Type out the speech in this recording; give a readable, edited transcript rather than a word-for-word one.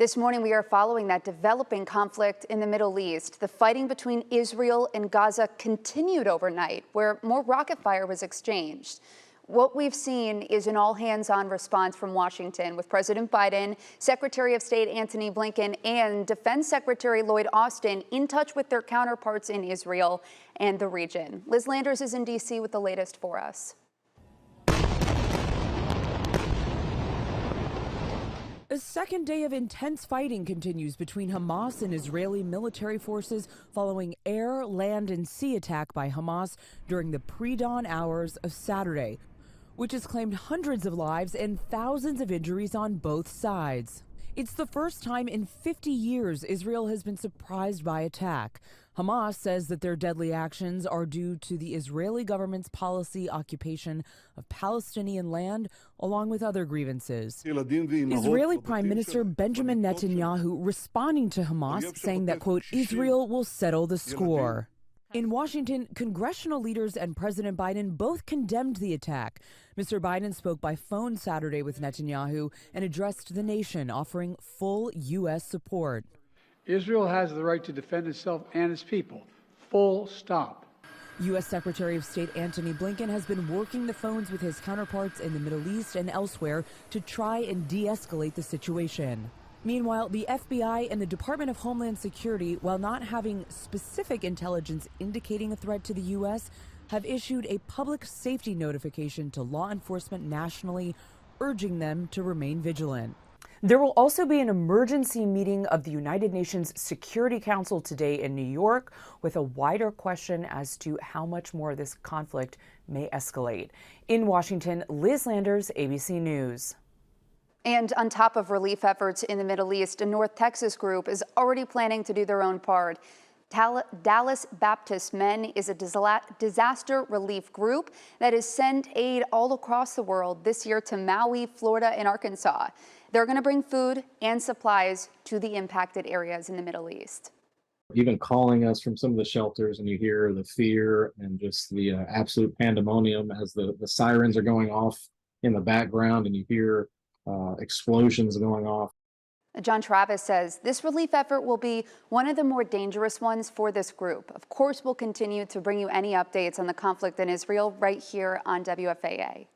This morning, we are following that developing conflict in the Middle East. The fighting between Israel and Gaza continued overnight, where more rocket fire was exchanged. What we've seen is an all-hands-on response from Washington, with President Biden, Secretary of State Antony Blinken, and Defense Secretary Lloyd Austin in touch with their counterparts in Israel and the region. Liz Landers is in D.C. with the latest for us. A second day of intense fighting continues between Hamas and Israeli military forces following air, land, and sea attack by Hamas during the pre-dawn hours of Saturday, which has claimed hundreds of lives and thousands of injuries on both sides. It's the first time in 50 years Israel has been surprised by attack. Hamas says that their deadly actions are due to the Israeli government's policy occupation of Palestinian land, along with other grievances. Israeli Prime Minister Benjamin Netanyahu responding to Hamas, saying that, quote, Israel will settle the score. In Washington, congressional leaders and President Biden both condemned the attack. Mr. Biden spoke by phone Saturday with Netanyahu and addressed the nation, offering full U.S. support. Israel has the right to defend itself and its people. Full stop. U.S. Secretary of State Antony Blinken has been working the phones with his counterparts in the Middle East and elsewhere to try and de-escalate the situation. Meanwhile, the FBI and the Department of Homeland Security, while not having specific intelligence indicating a threat to the U.S., have issued a public safety notification to law enforcement nationally, urging them to remain vigilant. There will also be an emergency meeting of the United Nations Security Council today in New York, with a wider question as to how much more this conflict may escalate. In Washington, Liz Landers, ABC News. And on top of relief efforts in the Middle East, a North Texas group is already planning to do their own part. Dallas Baptist Men is a disaster relief group that has sent aid all across the world this year to Maui, Florida, and Arkansas. They're going to bring food and supplies to the impacted areas in the Middle East. Even calling us from some of the shelters, and you hear the fear and just the absolute pandemonium as the sirens are going off in the background, and you hear explosions going off. John Travis says this relief effort will be one of the more dangerous ones for this group. Of course, we'll continue to bring you any updates on the conflict in Israel right here on WFAA.